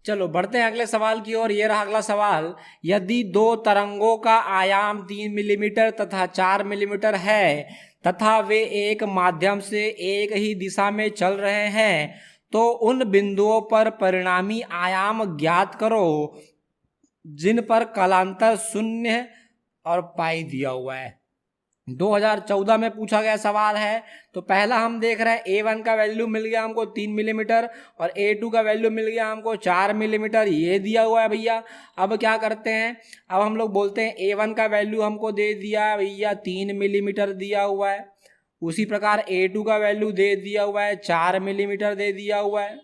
चलो बढ़ते हैं अगले सवाल की ओर। ये रहा अगला सवाल। यदि दो तरंगों का आयाम 3 मिलीमीटर तथा 4 मिलीमीटर है तथा वे एक माध्यम से एक ही दिशा में चल रहे हैं तो उन बिंदुओं पर परिणामी आयाम ज्ञात करो जिन पर कालांतर 0 और पाई दिया हुआ है। 2014 में पूछा गया सवाल है। तो पहला हम देख रहे हैं A1 का वैल्यू मिल गया हमको 3 मिलीमीटर और A2 का वैल्यू मिल गया हमको 4 मिलीमीटर, ये दिया हुआ है भैया। अब क्या करते हैं, अब हम लोग बोलते हैं A1 का वैल्यू हमको दे दिया भैया 3 मिलीमीटर दिया हुआ है, उसी प्रकार A2 का वैल्यू दे दिया हुआ है 4 मिलीमीटर दे दिया हुआ है।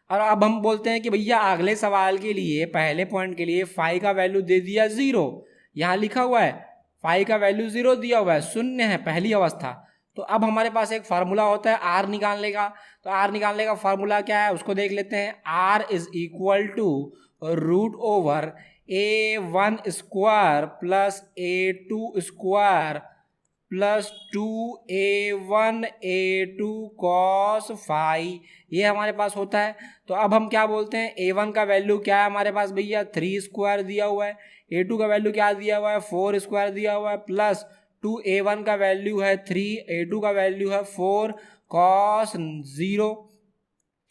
और अब हम बोलते हैं कि भैया अगले सवाल के लिए पहले पॉइंट के लिए फाई का वैल्यू दे दिया 0, यहाँ लिखा हुआ है फाई का वैल्यू 0 दिया हुआ है, 0 है पहली अवस्था। तो अब हमारे पास एक फार्मूला होता है आर निकालने का। तो आर निकालने का फार्मूला क्या है उसको देख लेते हैं। R is equal to root over A1 square plus A2 square plus 2A1 A2 cos phi, ये हमारे पास होता है। तो अब हम क्या बोलते हैं, A1 का वैल्यू क्या है हमारे पास भैया 3 स्क्वायर दिया हुआ है, A2 का वैल्यू क्या दिया हुआ है 4 स्क्वायर दिया हुआ है, प्लस 2A1 का वैल्यू है 3, A2 का वैल्यू है 4 कॉस 0।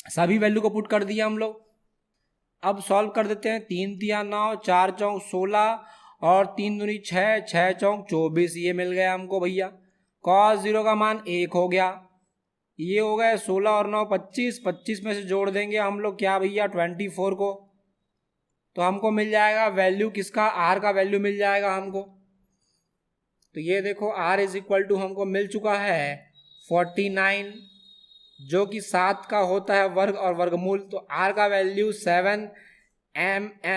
सभी वैल्यू को पुट कर दिया हम लोग। अब सॉल्व कर देते हैं। 3 तिया 9, 4 चौक 16 और 3 दूनी 6, 6 चौक 24, ये मिल गया हमको भैया। कॉस 0 का मान 1 हो गया, ये हो गए 16 और 9 25, 25 में से जोड़ देंगे हम लोग क्या भैया 24 को, तो हमको मिल जाएगा वैल्यू किसका, आर का वैल्यू मिल जाएगा हमको। तो ये देखो आर इज इक्वल टू हमको मिल चुका है 49, जो कि 7 का होता है वर्ग और वर्गमूल। तो आर का वैल्यू 7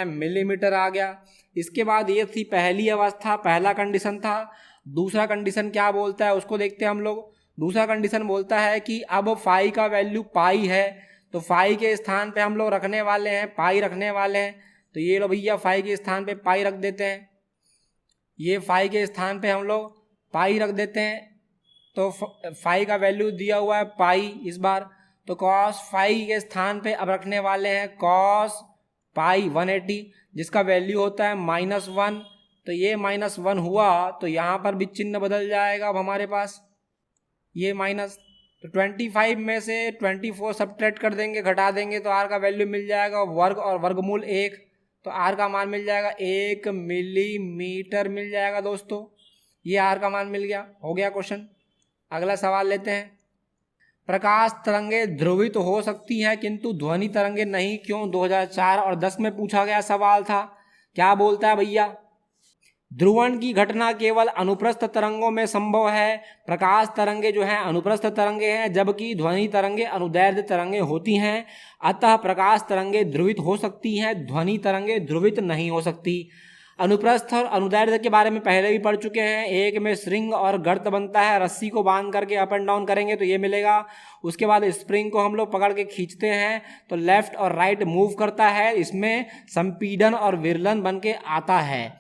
मिलीमीटर आ गया। इसके बाद ये थी पहली अवस्था, पहला कंडीशन था। दूसरा कंडीशन क्या बोलता है उसको देखते हैं हम लोग। दूसरा कंडीशन बोलता है कि अब फाई का वैल्यू पाई है, तो फाई के स्थान पे हम लोग रखने वाले हैं पाई रखने वाले हैं। तो ये लो भैया फाई के स्थान पे पाई रख देते हैं, ये फाई के स्थान पे हम लोग पाई रख देते हैं। तो फाई का वैल्यू दिया हुआ है पाई इस बार, तो कॉस फाई के स्थान पे अब रखने वाले हैं कॉस पाई 180, जिसका वैल्यू होता है -1। तो ये -1 हुआ तो यहाँ पर भी चिन्ह बदल जाएगा अब हमारे पास, ये माइनस। तो 25 में से 24 सब्ट्रैक्ट कर देंगे, घटा देंगे, तो आर का वैल्यू मिल जाएगा वर्ग और वर्गमूल 1। तो आर का मान मिल जाएगा 1 मिलीमीटर मिल जाएगा दोस्तों, ये आर का मान मिल गया। हो गया क्वेश्चन। अगला सवाल लेते हैं। प्रकाश तरंगे ध्रुवित हो सकती हैं किंतु ध्वनि तरंगे नहीं, क्यों? 2004 और 10 में पूछा गया सवाल था। क्या बोलता है भैया, ध्रुवण की घटना केवल अनुप्रस्थ तरंगों में संभव है। प्रकाश तरंगे जो हैं अनुप्रस्थ तरंगे हैं, जबकि ध्वनि तरंगे अनुदैर्ध्य तरंगे होती हैं। अतः प्रकाश तरंगे ध्रुवित हो सकती हैं, ध्वनि तरंगे ध्रुवित नहीं हो सकती। अनुप्रस्थ और अनुदैर्ध्य के बारे में पहले भी पढ़ चुके हैं। एक में श्रृंग और गर्त बनता है, रस्सी को बांध करके अप एंड डाउन करेंगे तो ये मिलेगा। उसके बाद स्प्रिंग को हम लोग पकड़ के खींचते हैं तो लेफ्ट और राइट मूव करता है, इसमें संपीडन और विरलन बन के आता है।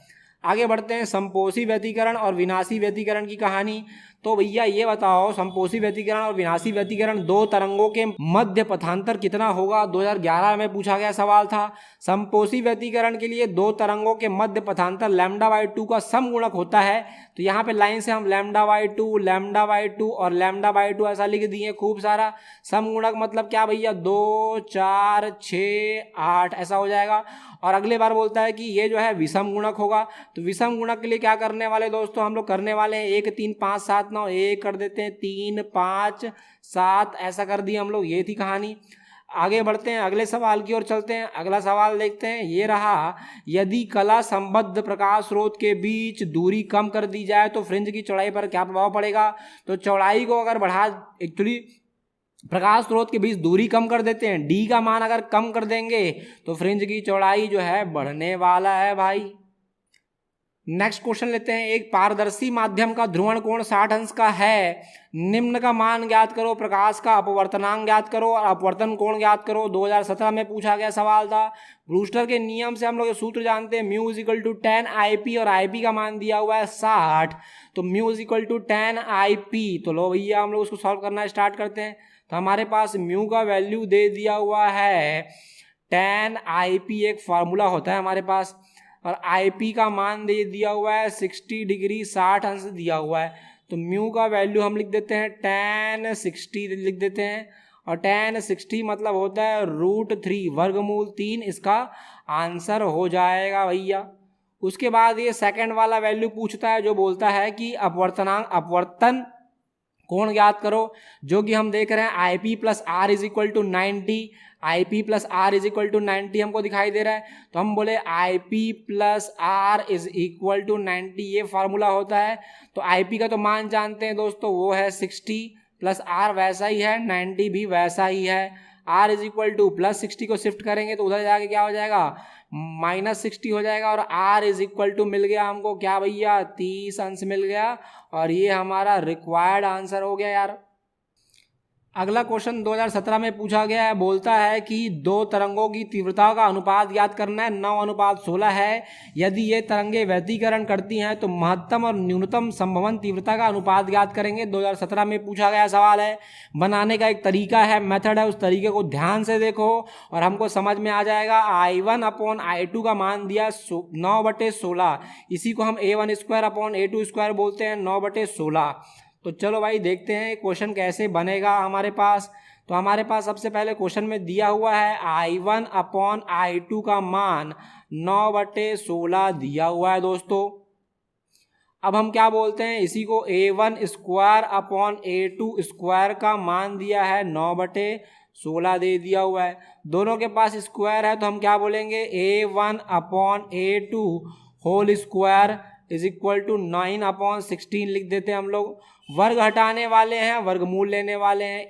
आगे बढ़ते हैं। संपोषी व्यतिकरण और विनाशी व्यतिकरण की कहानी। तो भैया ये बताओ, संपोषी व्यतिकरण और विनाशी व्यतिकरण दो तरंगों के मध्य पथांतर कितना होगा? 2011 में पूछा गया सवाल था। संपोषी व्यतिकरण के लिए दो तरंगों के मध्य पथांतर λ/2 का समगुणक होता है। तो यहाँ पे लाइन से हम λ/2 और λ/2 ऐसा लिख दिए खूब सारा। समगुणक मतलब क्या भैया, 2 4 6 8 ऐसा हो जाएगा। और अगले बार बोलता है कि ये जो है विषम गुणक होगा। तो विषम गुणक के लिए क्या करने वाले दोस्तों, हम लोग करने वाले हैं 1 3 5 7 9, 1 कर देते हैं 3 5 7 ऐसा कर दिया हम लोग। ये थी कहानी। आगे बढ़ते हैं, अगले सवाल की ओर चलते हैं। अगला सवाल देखते हैं। ये रहा, यदि कला संबद्ध प्रकाश स्रोत के बीच दूरी कम कर दी जाए तो फ्रिंज की चौड़ाई पर क्या प्रभाव पड़ेगा? तो चौड़ाई को अगर बढ़ा, एक्चुअली प्रकाश स्रोत के बीच दूरी कम कर देते हैं, डी का मान अगर कम कर देंगे तो फ्रिंज की चौड़ाई जो है बढ़ने वाला है भाई। नेक्स्ट क्वेश्चन लेते हैं। एक पारदर्शी माध्यम का ध्रुवण कोण 60 अंश का है, निम्न का मान ज्ञात करो, प्रकाश का अपवर्तनांक ज्ञात करो और अपवर्तन कोण ज्ञात करो। 2017 में पूछा गया सवाल था। ब्रूस्टर के नियम से हम लोग ये सूत्र जानते हैं, mu is equal to 10 IP और IP का मान दिया हुआ है 60, तो mu is equal to 10 IP। तो लो भैया हम लोग उसको सॉल्व करना स्टार्ट करते हैं। तो हमारे पास म्यू का वैल्यू दे दिया हुआ है tan IP एक फार्मूला होता है हमारे पास, और IP का मान दे दिया हुआ है 60 डिग्री 60 अंश दिया हुआ है, तो म्यू का वैल्यू हम लिख देते हैं tan 60 लिख देते हैं, और tan 60 मतलब होता है √3 वर्गमूल 3, इसका आंसर हो जाएगा भैया। उसके बाद ये सेकंड वाला वैल्यू पूछता है जो बोलता है कि अपवर्तन कोण ज्ञात करो, जो कि हम देख रहे हैं IP plus R is equal to 90, IP plus R is equal to 90 हमको दिखाई दे रहा है, तो हम बोले IP plus R is equal to 90, ये फार्मूला होता है। तो IP का तो मान जानते हैं दोस्तों, वो है 60 प्लस R वैसा ही है, 90 भी वैसा ही है। R is equal two plus 60 को शिफ्ट करेंगे तो उधर जाके क्या हो जाएगा, -60 हो जाएगा, और R इज इक्वल टू मिल गया हमको क्या भैया, 30 अंश मिल गया, और ये हमारा रिक्वायर्ड आंसर हो गया यार। अगला क्वेश्चन 2017 में पूछा गया है, बोलता है कि दो तरंगों की तीव्रता का अनुपात ज्ञात करना है, 9:16 है। यदि ये तरंगे व्यतिकरण करती हैं तो महत्तम और न्यूनतम संभवन तीव्रता का अनुपात ज्ञात करेंगे। 2017 में पूछा गया सवाल है। बनाने का एक तरीका है, मेथड है, उस तरीके को ध्यान से देखो और हमको समझ में आ जाएगा। I1/I2 का मान दिया 9/16, इसी को हम A1²/A2² बोलते हैं, 9/16। तो चलो भाई देखते हैं क्वेश्चन कैसे बनेगा हमारे पास। तो हमारे पास सबसे पहले क्वेश्चन में दिया हुआ है I1/I2 का मान 9/16 दिया हुआ है दोस्तों। अब हम क्या बोलते हैं, इसी को A1²/A2² का मान दिया है 9/16 दे दिया हुआ है। दोनों के पास स्क्वायर है तो हम क्या बोलेंगे, A1/A2 whole square is equal to 9/16 लिख देते हैं हम लोग। वर्ग हटाने वाले हैं, वर्गमूल लेने वाले हैं।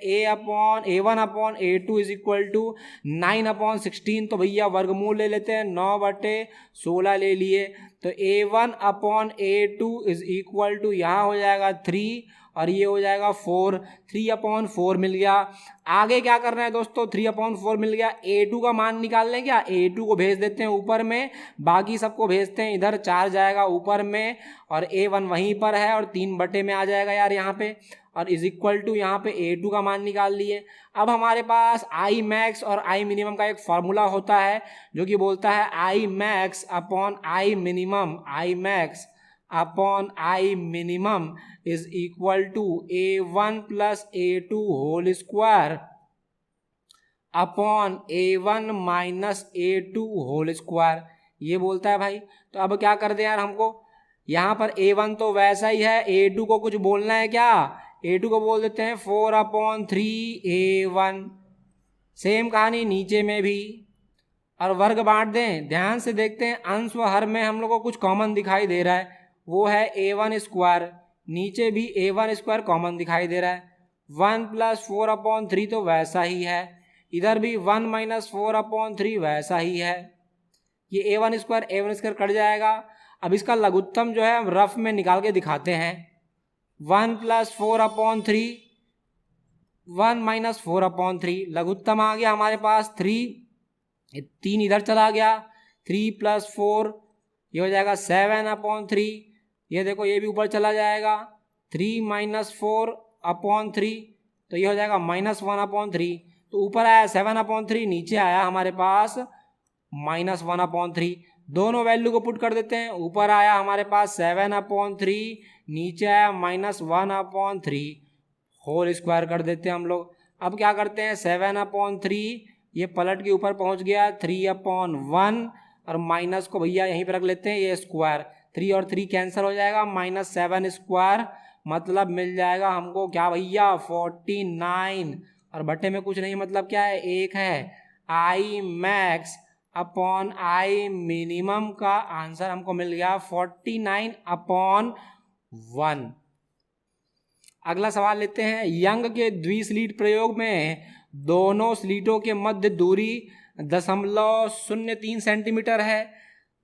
A1/A2 इज इक्वल टू 9/16, तो भैया वर्गमूल ले लेते हैं, 9/16 ले लिए। तो A1/A2 इज इक्वल टू यहाँ हो जाएगा 3 और ये हो जाएगा 4, 3/4 मिल गया। आगे क्या करना है दोस्तों, 3/4 मिल गया। A2 का मान निकाल लें क्या, A2 को भेज देते हैं ऊपर में, बाकी सबको भेजते हैं इधर, 4 जाएगा ऊपर में और A1 वहीं पर है और 3 में आ जाएगा यार यहाँ पे, और इज इक्वल टू यहाँ पे A2 का मान निकाल लिए। अब हमारे पास I मैक्स और I मिनिमम का एक फॉर्मूला होता है जो कि बोलता है I max upon I minimum, I max upon I minimum is equal to A1 plus A2 whole square upon A1 minus A2 whole square, ये बोलता है भाई। तो अब क्या कर दें यार, हमको यहाँ पर A1 तो वैसा ही है, A2 को कुछ बोलना है क्या, A2 को बोल देते हैं 4/3 A1। सेम कहानी नीचे में भी, और वर्ग बांट दें। ध्यान से देखते हैं, अंश व हर में हम लोग को कुछ कॉमन दिखाई दे रहा है, वो है A1²। नीचे भी A1² कॉमन दिखाई दे रहा है। 1 + 4/3 तो वैसा ही है, इधर भी 1 - 4/3 वैसा ही है। ये A1² कट जाएगा। अब इसका लघुत्तम जो है हम रफ में निकाल के दिखाते हैं। 1 + 4/3, 1 - 4/3, लघुत्तम आ गया हमारे पास 3 इधर चला गया, 3 + 4 ये हो जाएगा 7/3। ये देखो ये भी ऊपर चला जाएगा, 3 - 4/3 तो ये हो जाएगा -1/3। तो ऊपर आया 7/3, नीचे आया हमारे पास -1/3। दोनों वैल्यू को पुट कर देते हैं, ऊपर आया हमारे पास 7/3, नीचे आया -1/3, होल स्क्वायर कर देते हैं हम लोग। अब क्या करते हैं, 7/3 ये पलट के ऊपर पहुंच गया, 3/1 और माइनस को भैया यहीं पर रख लेते हैं, ये स्क्वायर, 3 और 3 कैंसिल हो जाएगा, -7² मतलब मिल जाएगा हमको क्या भैया 49, और बटे में कुछ नहीं मतलब क्या है 1 है। I max upon I minimum का आंसर हमको मिल गया 49/1। अगला सवाल लेते हैं। यंग के द्विस्लिट प्रयोग में दोनों स्लिटों के मध्य दूरी 0.03 सेंटीमीटर है।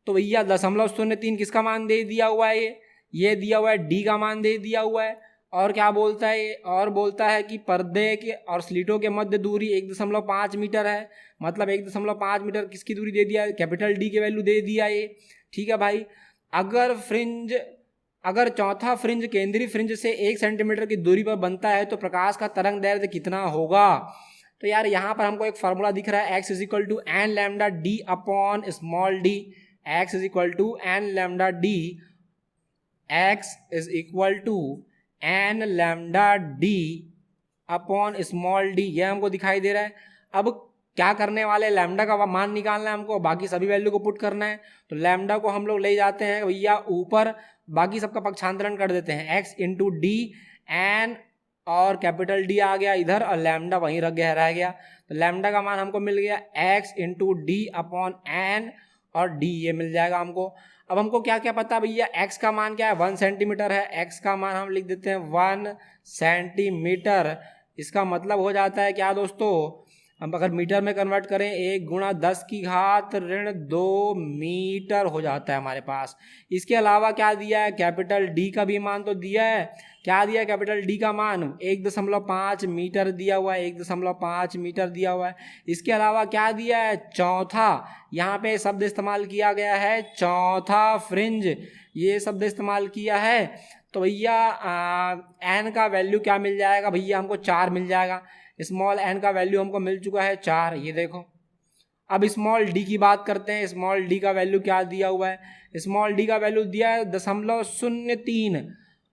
तो भैया 0.03 किसका मान दे दिया हुआ है, ये दिया हुआ है D का मान दे दिया हुआ है। और क्या बोलता है ये, और बोलता है कि पर्दे के और स्लिटों के मध्य दूरी 1.5 मीटर है। मतलब 1.5 मीटर किसकी दूरी दे दिया है, कैपिटल D की वैल्यू दे दिया ये। ठीक है भाई। अगर चौथा फ्रिंज केंद्रीय फ्रिंज से 1 सेंटीमीटर की दूरी पर बनता है तो प्रकाश का तरंग दैर्ध्य कितना होगा। तो यार यहाँ पर हमको एक फार्मूला दिख रहा है, x is equal to n lambda d upon small d, x is equal to n lambda d, x is equal to n lambda d upon small d, ये हमको दिखाई दे रहा है। अब क्या करने वाले, लैम्डा का मान निकालना है हमको, बाकी सभी वैल्यू को पुट करना है। तो लैम्डा को हम लोग ले जाते हैं भैया ऊपर, बाकी सबका पक्षांतरण कर देते हैं, x इंटू डी, एन और कैपिटल डी आ गया इधर और लैम्डा वहीं रह गया। तो लैम्डा का मान हमको मिल गया x into d upon n और डी, ये मिल जाएगा हमको। अब हमको क्या क्या पता भैया, x का मान क्या है, 1 सेंटीमीटर है, x का मान हम लिख देते हैं 1 सेंटीमीटर। इसका मतलब हो जाता है क्या दोस्तों, हम अगर मीटर में कन्वर्ट करें 1 गुणा 10 की घात ऋण 2 मीटर हो जाता है हमारे पास। इसके अलावा क्या दिया है, कैपिटल डी का भी मान तो दिया है, क्या दिया है कैपिटल डी का मान 1.5 मीटर दिया हुआ है, 1.5 मीटर दिया हुआ है। इसके अलावा क्या दिया है, चौथा, यहाँ पे शब्द इस्तेमाल किया गया है चौथा फ्रिंज, ये शब्द इस्तेमाल किया है। तो भैया एन का वैल्यू क्या मिल जाएगा भैया, हमको 4 मिल जाएगा। स्मॉल एन का वैल्यू हमको मिल चुका है 4, ये देखो। अब स्मॉल डी की बात करते हैं, स्मॉल डी का वैल्यू क्या दिया हुआ है, स्मॉल डी का वैल्यू दिया है 0.03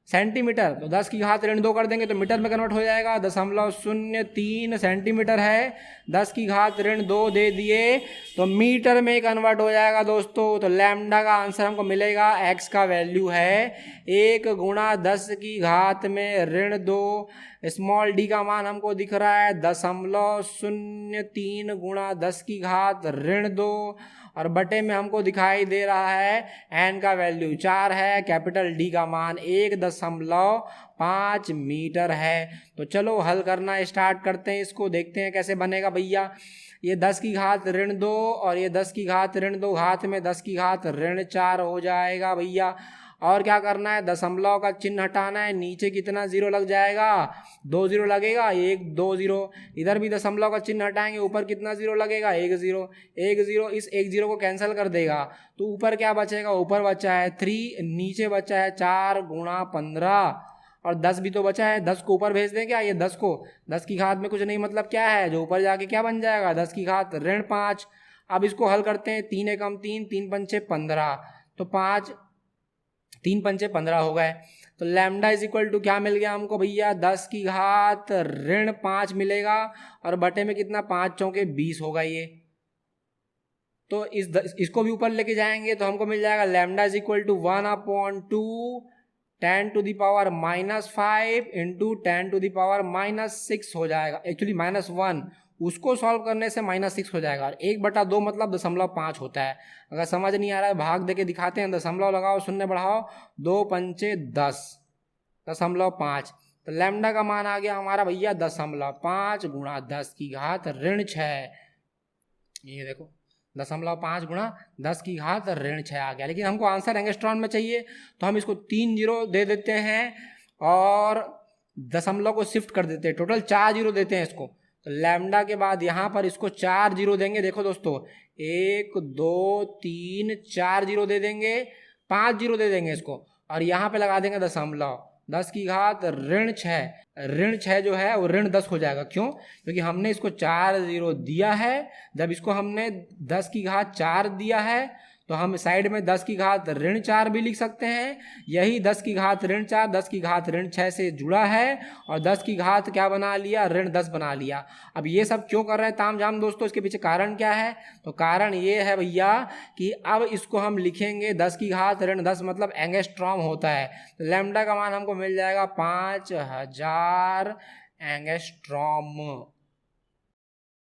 सेंटीमीटर। तो 10 की घात ऋण 2 कर देंगे तो मीटर में कन्वर्ट हो जाएगा, 0.03 सेंटीमीटर है, 10 की घात ऋण 2 दे दिए तो मीटर में कन्वर्ट हो जाएगा दोस्तों। तो लैम्डा का आंसर हमको मिलेगा, x का वैल्यू है 1 गुणा 10 की घात में ऋण 2, स्मॉल डी का मान हमको दिख रहा है 0.03 गुणा 10 की घात ऋण 2 और बटे में हमको दिखाई दे रहा है एन का वैल्यू 4 है, कैपिटल डी का मान 1.5 मीटर है। तो चलो हल करना स्टार्ट करते हैं, इसको देखते हैं कैसे बनेगा भैया। ये 10 की घात ऋण 2 और ये 10 की घात ऋण 2, घात में 10 की घात ऋण 4 हो जाएगा भैया। और क्या करना है, दशमलव का चिन्ह हटाना है, नीचे कितना जीरो लग जाएगा, 2 जीरो लगेगा, 1 2 जीरो, इधर भी दशमलव का चिन्ह हटाएंगे, ऊपर कितना जीरो लगेगा, 1 जीरो, 1 जीरो, इस 1 जीरो को कैंसिल कर देगा तो ऊपर क्या बचेगा, ऊपर बचा है 3, नीचे बचा है 4 गुणा 15 और 10 भी तो बचा है, 10 को ऊपर भेज दें क्या, ये 10 को 10 की घात में कुछ नहीं, मतलब क्या है जो ऊपर जाके क्या बन जाएगा, 10 की घात ऋण 5। अब इसको हल करते हैं, 3 एकम 3, 3 पंचे 15, तो 5 3 पंचे 15 हो गए। तो लैम्डा इज इक्वल टू क्या मिल गया हमको भैया, 10 की घात ऋण 5 मिलेगा और बटे में कितना, 5 चौके 20 होगा ये। तो इसको भी ऊपर लेके जाएंगे तो हमको मिल जाएगा lambda is equal to 1/2 10 to the power -5 into 10 to the power -6 हो जाएगा, एक्चुअली -1, उसको सॉल्व करने से -6 हो जाएगा। 1/2 मतलब 0.5 होता है। अगर समझ नहीं आ रहा है भाग देके दिखाते हैं, दशमलव लगाओ, शून्य बढ़ाओ, 2 पंचे 10, 0.5। तो लैम्डा का मान आ गया हमारा भैया 0.5 गुणा 10 की घात ऋण 6, ये देखो 0.5 गुणा 10 की घात ऋण 6 आ गया। लेकिन हमको आंसर एंगस्ट्रॉन में चाहिए तो हम इसको 3 जीरो दे देते हैं और दशमलव को शिफ्ट कर देते हैं, टोटल 4 जीरो देते हैं इसको। तो लैम्डा के बाद यहाँ पर इसको 4 जीरो देंगे, देखो दोस्तों 1 2 3 4 जीरो दे देंगे, 5 जीरो दे देंगे इसको और यहाँ पे लगा देंगे दशमलव, 10 की घात ऋण 6, ऋण 6 जो है वो ऋण 10 हो जाएगा। क्यों, क्योंकि हमने इसको 4 जीरो दिया है, जब इसको हमने 10 की घात 4 दिया है तो हम साइड में 10 की घात ऋण 4 भी लिख सकते हैं। यही 10 की घात ऋण 4 10 की घात ऋण 6 से जुड़ा है और 10 की घात क्या बना लिया, ऋण 10 बना लिया। अब ये सब क्यों कर रहे हैं तामझाम दोस्तों, इसके पीछे कारण क्या है, तो कारण ये है भैया कि अब इसको हम लिखेंगे 10 की घात ऋण 10 मतलब एंगस्ट्रॉम होता है। तो लैम्डा का मान हमको मिल जाएगा 5000 एंगस्ट्रॉम।